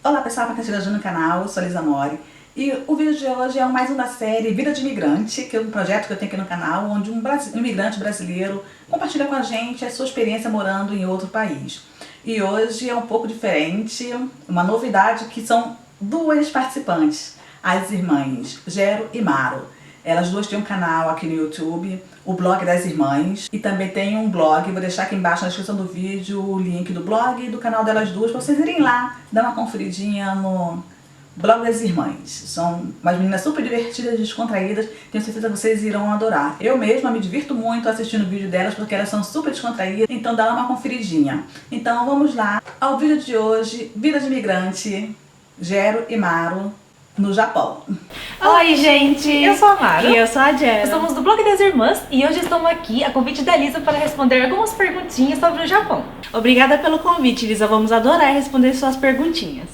Olá pessoal, para quem está chegando no canal, eu sou a Lisa Mori e o vídeo de hoje é mais um da série Vida de Imigrante, que é um projeto que eu tenho aqui no canal, onde um imigrante brasileiro compartilha com a gente a sua experiência morando em outro país. E hoje é um pouco diferente, uma novidade, que são duas participantes, as irmãs Gero e Maro. Elas duas têm um canal aqui no YouTube, o Blog das Irmãs, e também tem um blog, vou deixar aqui embaixo na descrição do vídeo o link do blog e do canal delas duas, para vocês irem lá, dar uma conferidinha no Blog das Irmãs. São umas meninas super divertidas, descontraídas, tenho certeza que vocês irão adorar. Eu mesma me divirto muito assistindo o vídeo delas, porque elas são super descontraídas, então dá uma conferidinha. Então vamos lá ao vídeo de hoje, Vida de Imigrante, Gero e Maro, no Japão. Oi, gente! Eu sou a Mara. E eu sou a Gero. Somos do Blog das Irmãs e hoje estamos aqui a convite da Lisa para responder algumas perguntinhas sobre o Japão. Obrigada pelo convite, Lisa. Vamos adorar responder suas perguntinhas.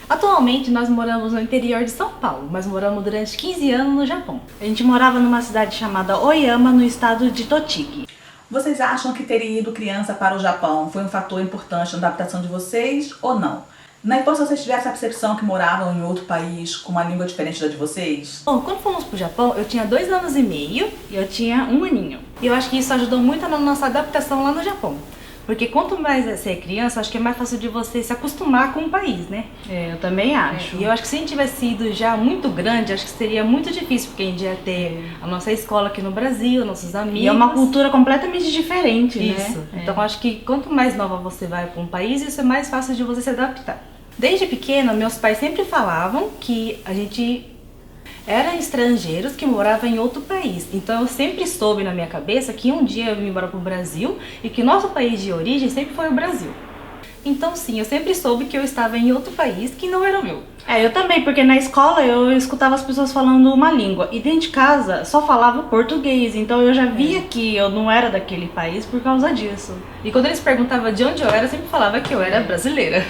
Atualmente nós moramos no interior de São Paulo, mas moramos durante 15 anos no Japão. A gente morava numa cidade chamada Oyama, no estado de Tochigi. Vocês acham que ter ido criança para o Japão foi um fator importante na adaptação de vocês ou não? Na infância vocês tiveram essa percepção que moravam em outro país com uma língua diferente da de vocês? Bom, quando fomos pro Japão, eu tinha 2 anos e meio e eu tinha 1 aninho. E eu acho que isso ajudou muito na nossa adaptação lá no Japão. Porque quanto mais você é criança, acho que é mais fácil de você se acostumar com o país, né? Eu também acho. E eu acho que se a gente tivesse ido já muito grande, acho que seria muito difícil, porque a gente ia ter a nossa escola aqui no Brasil, nossos amigos. E é uma cultura completamente diferente, isso, né? Então eu acho que quanto mais nova você vai para um país, isso é mais fácil de você se adaptar. Desde pequena, meus pais sempre falavam que a gente era estrangeiros que moravam em outro país. Então eu sempre soube na minha cabeça que um dia eu vim embora pro Brasil e que nosso país de origem sempre foi o Brasil. Então sim, eu sempre soube que eu estava em outro país que não era o meu. Eu também, porque na escola eu escutava as pessoas falando uma língua e dentro de casa só falava português, então eu já via que eu não era daquele país por causa disso. E quando eles perguntavam de onde eu sempre falava que eu era brasileira.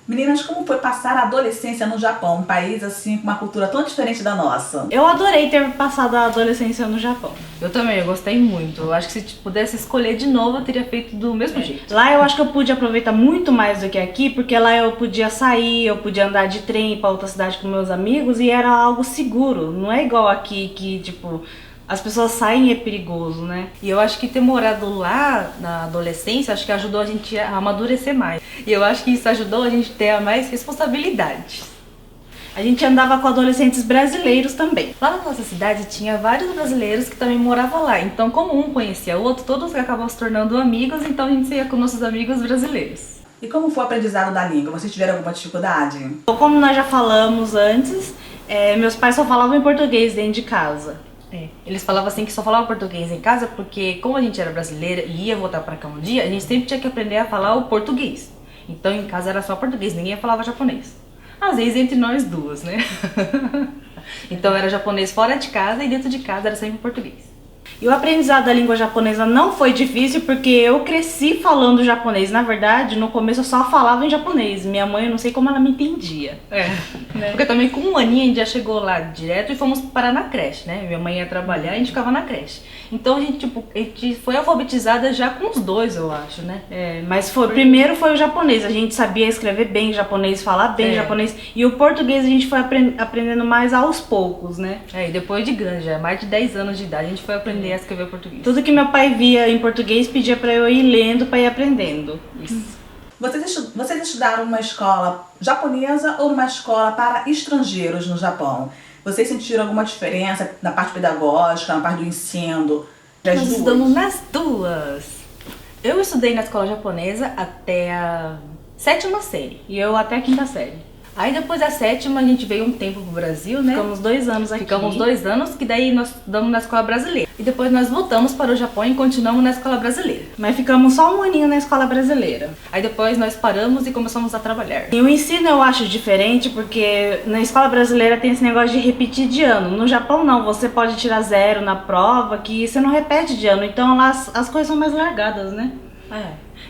Meninas, como foi passar a adolescência no Japão, um país assim com uma cultura tão diferente da nossa? Eu adorei ter passado a adolescência no Japão. Eu também, eu gostei muito. Eu acho que se pudesse escolher de novo, eu teria feito do mesmo jeito. Lá eu acho que eu pude aproveitar muito mais do que aqui, porque lá eu podia sair, eu podia andar de trem para outra cidade com meus amigos e era algo seguro. Não é igual aqui que, tipo, as pessoas saem e é perigoso, né? E eu acho que ter morado lá na adolescência, acho que ajudou a gente a amadurecer mais. E eu acho que isso ajudou a gente a ter mais responsabilidade. A gente andava com adolescentes brasileiros também. Lá na nossa cidade tinha vários brasileiros que também moravam lá. Então, como um conhecia o outro, todos acabavam se tornando amigos, então a gente ia com nossos amigos brasileiros. E como foi o aprendizado da língua? Vocês tiveram alguma dificuldade? Como nós já falamos antes, meus pais só falavam em português dentro de casa. Eles falavam assim que só falava português em casa porque como a gente era brasileira e ia voltar pra cá um dia, a gente sempre tinha que aprender a falar o português. Então em casa era só português, ninguém falava japonês. Às vezes entre nós duas, né? Então era japonês fora de casa e dentro de casa era sempre português. E o aprendizado da língua japonesa não foi difícil porque eu cresci falando japonês. Na verdade, no começo eu só falava em japonês. Minha mãe, eu não sei como ela me entendia. Né? Porque também com 1 aninho a gente já chegou lá direto e fomos parar na creche, né? Minha mãe ia trabalhar e a gente ficava na creche. Então a gente foi alfabetizada já com os 2, eu acho, né? Mas primeiro foi o japonês. A gente sabia escrever bem japonês, falar bem japonês. E o português a gente foi aprendendo mais aos poucos, né? E depois de grande, já mais de 10 anos de idade, a gente foi aprender a escrever português. Tudo que meu pai via em português pedia pra eu ir lendo, pra ir aprendendo. Isso. Vocês estudaram numa escola japonesa ou numa escola para estrangeiros no Japão? Vocês sentiram alguma diferença na parte pedagógica, na parte do ensino? Nós estudamos nas duas. Eu estudei na escola japonesa até a 7ª série. E eu até a 5ª série. Aí depois da 7ª a gente veio um tempo pro Brasil, né? Ficamos 2 anos aqui. Ficamos 2 anos, que daí nós estudamos na escola brasileira. E depois nós voltamos para o Japão e continuamos na escola brasileira. Mas ficamos só 1 aninho na escola brasileira. Aí depois nós paramos e começamos a trabalhar. E o ensino eu acho diferente porque na escola brasileira tem esse negócio de repetir de ano. No Japão não, você pode tirar 0 na prova, que você não repete de ano. Então lá as coisas são mais largadas, né?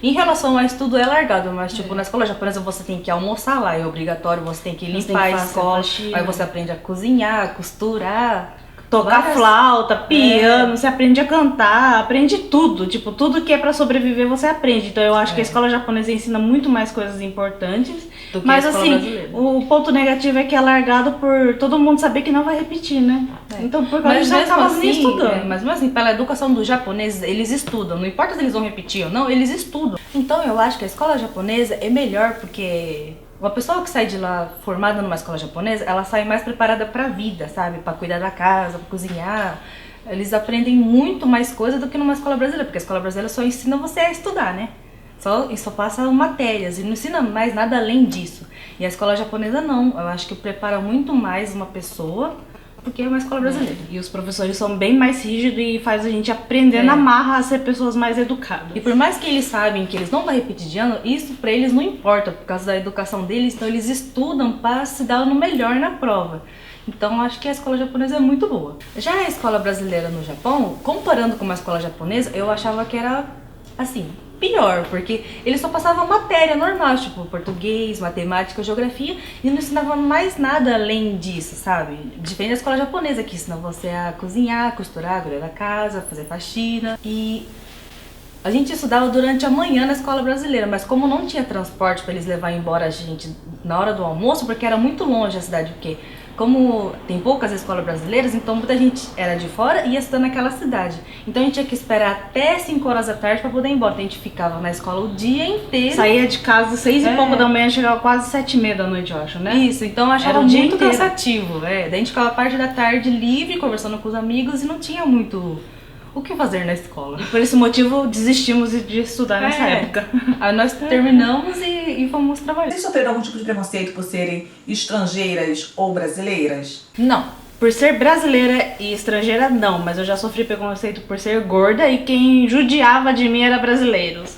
Em relação ao estudo é largado, mas tipo, na escola japonesa você tem que almoçar lá, é obrigatório, você tem que limpar a escola, aí você aprende a cozinhar, a costurar. tocar flauta, piano, você aprende a cantar, aprende tudo. Tipo, tudo que é pra sobreviver você aprende. Então eu acho que a escola japonesa ensina muito mais coisas importantes. Do que Mas a escola assim, brasileira. o ponto negativo é que é largado por todo mundo saber que não vai repetir, né? Então por causa disso eu mesmo acaba nem assim, estudando. mas mesmo assim, pela educação dos japoneses, eles estudam. Não importa se eles vão repetir ou não, eles estudam. Então eu acho que a escola japonesa é melhor porque uma pessoa que sai de lá formada numa escola japonesa, ela sai mais preparada pra vida, sabe? Pra cuidar da casa, pra cozinhar. Eles aprendem muito mais coisa do que numa escola brasileira, porque a escola brasileira só ensina você a estudar, né? Só passa matérias e não ensina mais nada além disso. E a escola japonesa não, eu acho que prepara muito mais uma pessoa do que uma escola brasileira. E os professores são bem mais rígidos e faz a gente aprender na marra a ser pessoas mais educadas. E por mais que eles sabem que eles não vão repetir de ano, isso pra eles não importa, por causa da educação deles, então eles estudam para se dar no melhor na prova. Então acho que a escola japonesa é muito boa. Já a escola brasileira no Japão, comparando com uma escola japonesa, eu achava que era assim, pior, porque eles só passavam matéria normal, tipo português, matemática, geografia, e não ensinavam mais nada além disso, sabe? Diferente da escola japonesa, que ensina você a cozinhar, costurar, cuidar da casa, fazer faxina. E a gente estudava durante a manhã na escola brasileira, mas como não tinha transporte para eles levar embora a gente na hora do almoço, porque era muito longe a cidade, porque como tem poucas escolas brasileiras, então muita gente era de fora e ia estudar naquela cidade. Então a gente tinha que esperar até 5 horas da tarde para poder ir embora. Então a gente ficava na escola o dia inteiro. Saía de casa às 6 e pouco da manhã, chegava quase 7h30 da noite, eu acho, né? Isso, então eu achava Era o dia muito inteiro. cansativo. Daí a gente ficava a parte da tarde livre, conversando com os amigos e não tinha muito o que fazer na escola. E por esse motivo desistimos de estudar nessa época. Aí nós terminamos e fomos trabalhar. Vocês sofreram algum tipo de preconceito por serem estrangeiras ou brasileiras? Não. Por ser brasileira e estrangeira, não, mas eu já sofri preconceito por ser gorda e quem judiava de mim era brasileiros.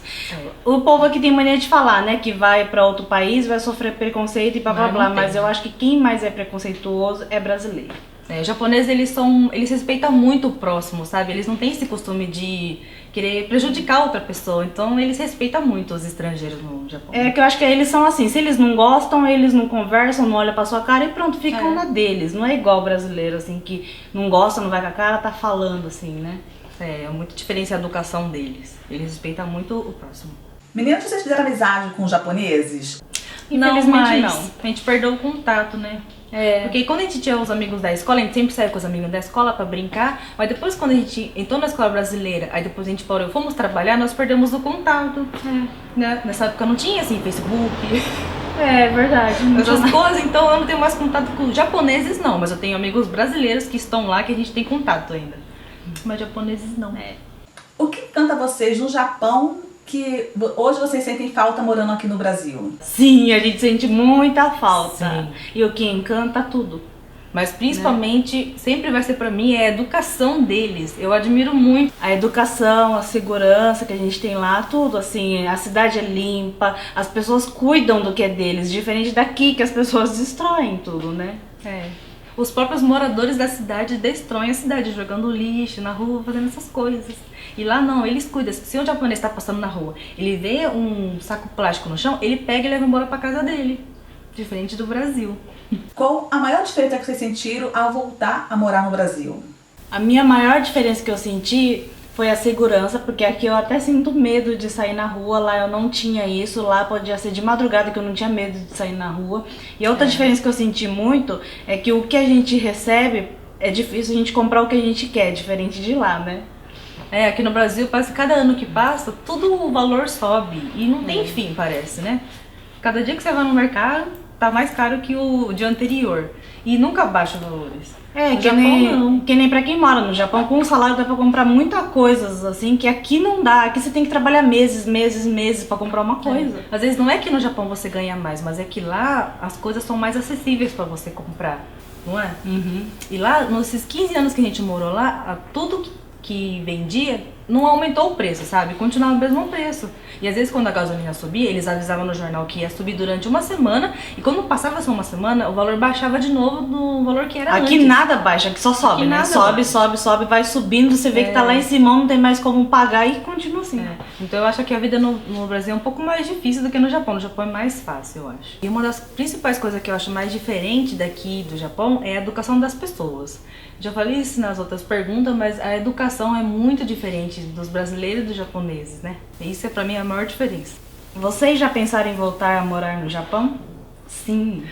O povo aqui tem mania de falar, né, que vai pra outro país, vai sofrer preconceito e blá blá blá, mas eu acho que quem mais é preconceituoso é brasileiro. Os japoneses, eles respeitam muito o próximo, sabe? Eles não têm esse costume de querer prejudicar outra pessoa, então eles respeitam muito os estrangeiros no Japão. É que eu acho que eles são assim, se eles não gostam, eles não conversam, não olham pra sua cara e pronto, ficam na deles. Não é igual o brasileiro, assim, que não gosta, não vai com a cara, tá falando assim, né? É muito diferente a educação deles. Eles respeitam muito o próximo. Meninas, vocês fizeram amizade com os japoneses? Infelizmente não. A gente perdeu o contato, né? Porque quando a gente tinha os amigos da escola, a gente sempre saía com os amigos da escola pra brincar, mas depois quando a gente entrou na escola brasileira, aí depois a gente parou, fomos trabalhar, nós perdemos o contato. Né? Nessa época não tinha assim, Facebook, É verdade. essas coisas, então eu não tenho mais contato com os japoneses não, mas eu tenho amigos brasileiros que estão lá que a gente tem contato ainda. Mas japoneses não. O que encanta vocês no Japão que hoje vocês sentem falta morando aqui no Brasil? Sim, a gente sente muita falta. Sim. E o que encanta tudo. Mas principalmente, sempre vai ser pra mim, é a educação deles. Eu admiro muito. A educação, a segurança que a gente tem lá, tudo assim, a cidade é limpa, as pessoas cuidam do que é deles, diferente daqui que as pessoas destroem tudo, né? Os próprios moradores da cidade destroem a cidade, jogando lixo na rua, fazendo essas coisas. E lá não, eles cuidam. Se o japonês está passando na rua, ele vê um saco plástico no chão, ele pega e leva embora pra casa dele. Diferente do Brasil. Qual a maior diferença que vocês sentiram ao voltar a morar no Brasil? A minha maior diferença que eu senti foi a segurança, porque aqui eu até sinto medo de sair na rua, lá eu não tinha isso, lá podia ser de madrugada que eu não tinha medo de sair na rua. E a outra diferença que eu senti muito é que o que a gente recebe é difícil a gente comprar o que a gente quer, diferente de lá, né? Aqui no Brasil, parece que cada ano que passa, tudo o valor sobe e não tem fim, parece, né? Cada dia que você vai no mercado, tá mais caro que o dia anterior. E nunca baixa os valores. Que nem pra quem mora no Japão, com um salário dá pra comprar muita coisa, assim, que aqui não dá. Aqui você tem que trabalhar meses pra comprar uma coisa. Às vezes não é que no Japão você ganha mais, mas é que lá as coisas são mais acessíveis pra você comprar, não é? E lá, nesses 15 anos que a gente morou lá, tudo que vendia não aumentou o preço, sabe? Continuava o mesmo preço. E às vezes quando a gasolina subia, eles avisavam no jornal que ia subir durante uma semana, e quando passava só uma semana, o valor baixava de novo do valor que era antes. Aqui nada baixa, aqui só sobe, aqui né? Sobe, vai subindo, você vê que tá lá em cima, não tem mais como pagar e continua assim. Então eu acho que a vida no Brasil é um pouco mais difícil do que no Japão. No Japão é mais fácil, eu acho. E uma das principais coisas que eu acho mais diferente daqui do Japão é a educação das pessoas. Já falei isso nas outras perguntas, mas a educação é muito diferente dos brasileiros e dos japoneses, né? E isso é pra mim a maior diferença. Vocês já pensaram em voltar a morar no Japão? Sim.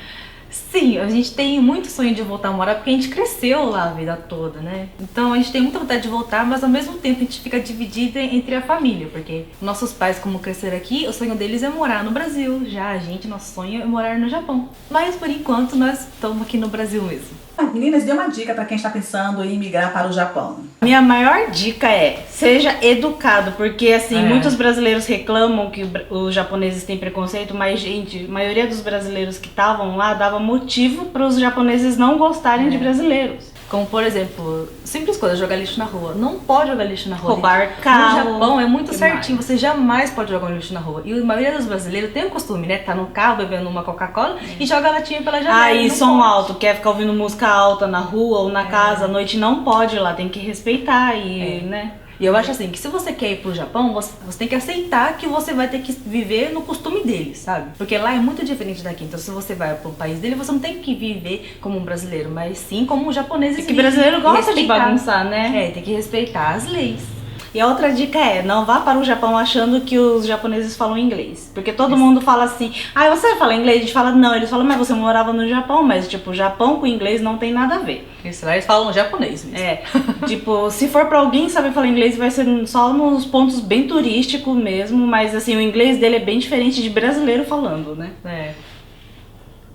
Sim, a gente tem muito sonho de voltar a morar porque a gente cresceu lá a vida toda, né? Então a gente tem muita vontade de voltar, mas ao mesmo tempo a gente fica dividida entre a família, porque nossos pais, como cresceram aqui, o sonho deles é morar no Brasil. Já a gente, nosso sonho é morar no Japão. Mas por enquanto nós estamos aqui no Brasil mesmo. Meninas, dê uma dica para quem está pensando em migrar para o Japão. Minha maior dica é, seja educado, porque assim, muitos brasileiros reclamam que os japoneses têm preconceito, mas gente, a maioria dos brasileiros que estavam lá dava motivo para os japoneses não gostarem de brasileiros. Como, por exemplo, simples coisa, jogar lixo na rua. Não pode jogar lixo na rua. Roubar carro. No Japão é muito que certinho, mais? você jamais pode jogar um lixo na rua. E a maioria dos brasileiros tem o costume, né? Tá no carro bebendo uma Coca-Cola e joga a latinha pela janela. Ah, e não som pode. alto, quer ficar ouvindo música alta na rua ou na casa à noite, não pode lá, tem que respeitar e, né? E eu acho assim, que se você quer ir pro Japão, você tem que aceitar que você vai ter que viver no costume deles, sabe? Porque lá é muito diferente daqui. Então se você vai pro país dele, você não tem que viver como um brasileiro, mas sim como um japonês. É que brasileiro gosta de bagunçar, né? É, tem que respeitar as leis. E a outra dica é, não vá para o Japão achando que os japoneses falam inglês. Porque todo mundo fala assim, ah, você fala inglês? A gente fala, não. Eles falam, mas você morava no Japão. Mas, tipo, Japão com inglês não tem nada a ver. Isso lá eles falam japonês mesmo. É, tipo, se for pra alguém saber falar inglês, vai ser só nos pontos bem turísticos mesmo. Mas, assim, o inglês dele é bem diferente de brasileiro falando, né? É.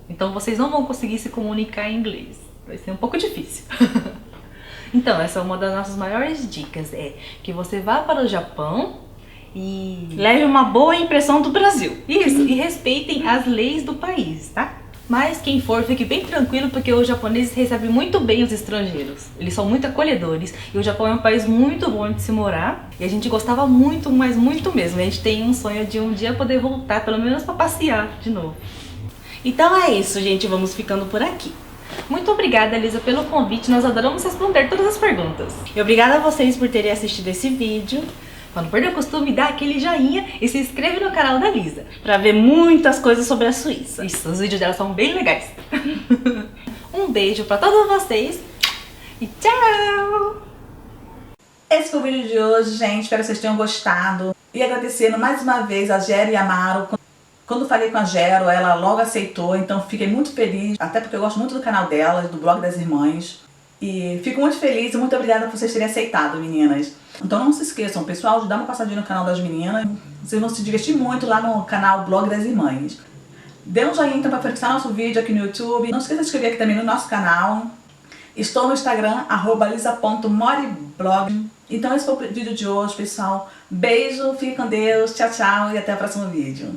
Então vocês não vão conseguir se comunicar em inglês. Vai ser um pouco difícil. Então, essa é uma das nossas maiores dicas, é que você vá para o Japão e leve uma boa impressão do Brasil. Isso, e respeitem as leis do país, tá? Mas quem for, fique bem tranquilo, porque os japoneses recebem muito bem os estrangeiros. Eles são muito acolhedores e o Japão é um país muito bom de se morar. E a gente gostava muito, mas muito mesmo. A gente tem um sonho de um dia poder voltar, pelo menos para passear de novo. Então é isso, gente. Vamos ficando por aqui. Muito obrigada, Elisa, pelo convite. Nós adoramos responder todas as perguntas. E obrigada a vocês por terem assistido esse vídeo. Quando perder o costume, dá aquele joinha e se inscreve no canal da Lisa pra ver muitas coisas sobre a Suíça. Isso, os vídeos dela são bem legais. Um beijo pra todos vocês e tchau! Esse foi o vídeo de hoje, gente. Espero que vocês tenham gostado. E agradecendo mais uma vez a Gero e a Amaro. Quando falei com a Gero, ela logo aceitou, então fiquei muito feliz, até porque eu gosto muito do canal dela, do blog das irmãs. E fico muito feliz e muito obrigada por vocês terem aceitado, meninas. Então não se esqueçam, pessoal, de dar uma passadinha no canal das meninas. Vocês vão se divertir muito lá no canal Blog das Irmãs. Dê um joinha então para fixar nosso vídeo aqui no YouTube. Não esqueça de se inscrever aqui também no nosso canal. Estou no Instagram, @lisa.moriblog. Então esse foi o vídeo de hoje, pessoal. Beijo, fique com Deus, tchau, tchau e até o próximo vídeo.